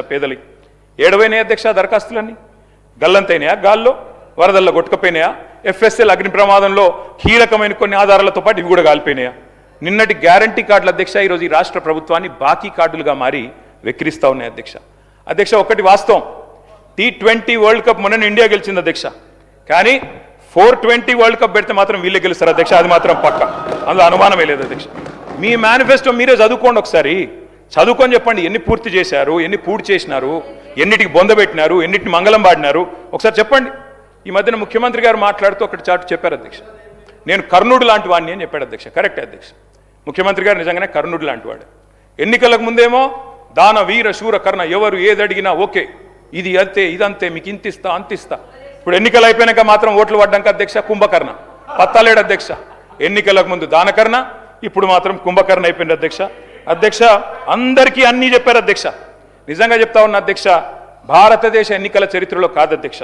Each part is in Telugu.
పేదలి ఏడవైనాయి అధ్యక్ష దరఖాస్తులన్నీ గల్లంతైనాయా గాల్లో వరదల్లో కొట్టుకపోయినాయా ఎఫ్ఎస్ఎల్ అగ్ని ప్రమాదంలో కీలకమైన కొన్ని ఆధారాలతో పాటు ఇవి కూడా కాలిపోయినాయా నిన్నటి గ్యారంటీ కార్డుల అధ్యక్ష ఈరోజు ఈ రాష్ట్ర ప్రభుత్వాన్ని బాకీ కార్డులుగా మారి వెక్కిరిస్తా ఉన్నాయి అధ్యక్ష ఒకటి వాస్తవం T20 వరల్డ్ కప్ మొన్న ఇండియా గెలిచింది అధ్యక్ష కానీ 420 వరల్డ్ కప్ పెడితే మాత్రం వీళ్ళే గెలుస్తారు అధ్యక్ష అది మాత్రం పక్క అందులో అనుమానమే లేదు అధ్యక్ష మీ మేనిఫెస్టో మీరే చదువుకోండి ఒకసారి చదువుకొని చెప్పండి ఎన్ని పూర్తి చేశారు ఎన్ని పూర్తి చేసినారు ఎన్నిటికి బొందబెట్టినారు ఎన్నిటిని మంగళం పాడినారు ఒకసారి చెప్పండి ఈ మధ్యన ముఖ్యమంత్రి గారు మాట్లాడుతూ ఒకటి చాటు చెప్పారు అధ్యక్ష నేను కర్ణుడు లాంటి వాడిని అని చెప్పాడు అధ్యక్ష కరెక్ట్ అధ్యక్ష ముఖ్యమంత్రి గారు నిజంగానే కర్ణుడు లాంటి వాడు ఎన్నికలకు ముందేమో దాన వీర శూర కర్ణ ఎవరు ఏది అడిగినా ఓకే ఇది అంతే ఇదంతే మీకు ఇంతిస్తా అంతిస్తా ఇప్పుడు ఎన్నికలు అయిపోయినాక మాత్రం ఓట్లు పడ్డాక అధ్యక్ష కుంభకర్ణ పత్తాలేడు అధ్యక్ష ఎన్నికలకు ముందు దానకర్ణ ఇప్పుడు మాత్రం కుంభకర్ణ అయిపోయింది అధ్యక్ష అందరికీ అన్నీ చెప్పారు అధ్యక్ష నిజంగా చెప్తా ఉన్న అధ్యక్ష భారతదేశ ఎన్నికల చరిత్రలో కాదు అధ్యక్ష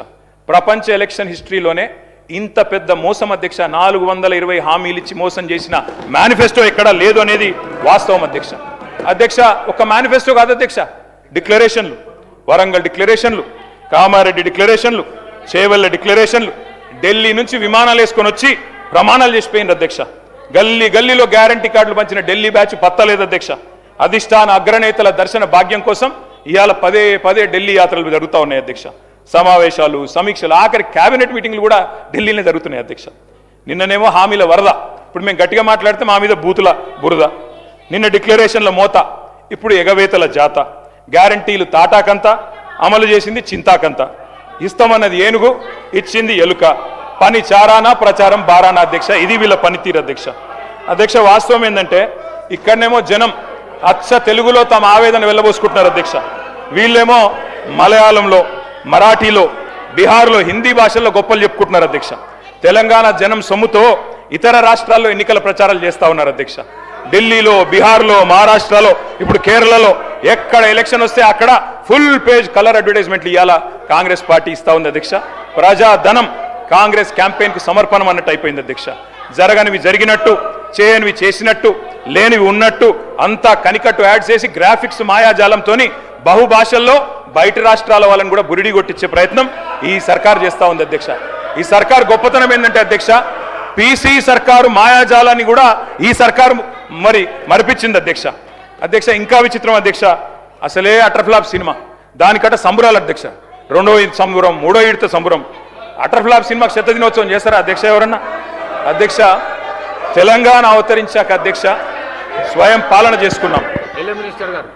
ప్రపంచ ఎలక్షన్ హిస్టరీలోనే ఇంత పెద్ద మోసం అధ్యక్ష 420 హామీలు ఇచ్చి మోసం చేసిన మేనిఫెస్టో ఎక్కడా లేదు అనేది వాస్తవం అధ్యక్ష ఒక మేనిఫెస్టో కాదు అధ్యక్ష డిక్లరేషన్లు వరంగల్ డిక్లరేషన్లు కామారెడ్డి డిక్లరేషన్లు చేవెళ్ళ డిక్లరేషన్లు ఢిల్లీ నుంచి విమానాలు వేసుకొని వచ్చి ప్రమాణాలు చేసిపోయింది అధ్యక్ష గల్లీలో గ్యారంటీ కార్డులు పంచిన ఢిల్లీ బ్యాచ్ పత్తలేదు అధ్యక్ష అధిష్టాన అగ్రనేతల దర్శన భాగ్యం కోసం ఇవాళ పదే ఢిల్లీ యాత్రలు జరుగుతూ ఉన్నాయి అధ్యక్ష సమావేశాలు సమీక్షలు ఆఖరి కేబినెట్ మీటింగ్లు కూడా ఢిల్లీనే జరుగుతున్నాయి అధ్యక్ష నిన్ననేమో హామీల వరద ఇప్పుడు మేము గట్టిగా మాట్లాడితే మా మీద బూతుల బురద నిన్న డిక్లరేషన్ల మోత ఇప్పుడు ఎగవేతల జాత గ్యారంటీలు తాటాకంత అమలు చేసింది చింతాకంత ఇస్తామన్నది ఏనుగు ఇచ్చింది ఎలుక పని చారానా ప్రచారం బారానా అధ్యక్ష ఇది వీళ్ళ పనితీరు అధ్యక్ష వాస్తవం ఏంటంటే ఇక్కడనేమో జనం అచ్చ తెలుగులో తమ ఆవేదన వెళ్ళబోసుకుంటున్నారు అధ్యక్ష వీళ్ళేమో మలయాళంలో మరాఠీలో బీహార్లో హిందీ భాషల్లో గొప్పలు చెప్పుకుంటున్నారు అధ్యక్ష తెలంగాణ జనం సొమ్ముతో ఇతర రాష్ట్రాల్లో ఎన్నికల ప్రచారాలు చేస్తా ఉన్నారు అధ్యక్ష ఢిల్లీలో బీహార్లో మహారాష్ట్రలో ఇప్పుడు కేరళలో ఎక్కడ ఎలక్షన్ వస్తే అక్కడ ఫుల్ పేజ్ కలర్ అడ్వర్టైజ్మెంట్లు ఇవాళ కాంగ్రెస్ పార్టీ ఇస్తా ఉంది అధ్యక్ష ప్రజాధనం కాంగ్రెస్ క్యాంపెయిన్ కు సమర్పణం అన్నట్టు అయిపోయింది అధ్యక్ష జరగనివి జరిగినట్టు చేయనివి చేసినట్టు లేనివి ఉన్నట్టు అంతా కనికట్టు యాడ్ చేసి గ్రాఫిక్స్ మాయాజాలంతో బహుభాషల్లో బయట రాష్ట్రాల వాళ్ళని కూడా బురిడి కొట్టించే ప్రయత్నం ఈ సర్కార్ చేస్తా ఉంది అధ్యక్ష ఈ సర్కార్ గొప్పతనం ఏంటంటే అధ్యక్ష పీసీ సర్కారు మాయాజాలాన్ని కూడా ఈ సర్కారు మరిపించింది అధ్యక్ష ఇంకా విచిత్రం అధ్యక్ష అసలే అటర్ఫ్లాప్ సినిమా దానికట సంబురాలు అధ్యక్ష రెండో సంబురం మూడో ఈడిత సంబురం అటర్ఫ్లాప్ సినిమాకి శత దినోత్సవం చేస్తారా అధ్యక్ష ఎవరన్నా అధ్యక్ష తెలంగాణ అవతరించాక అధ్యక్ష స్వయం పాలన చేసుకున్నాం మినిస్టర్ గారు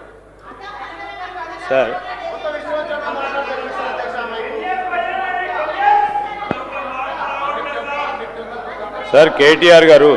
సార్ కేటీఆర్ గారు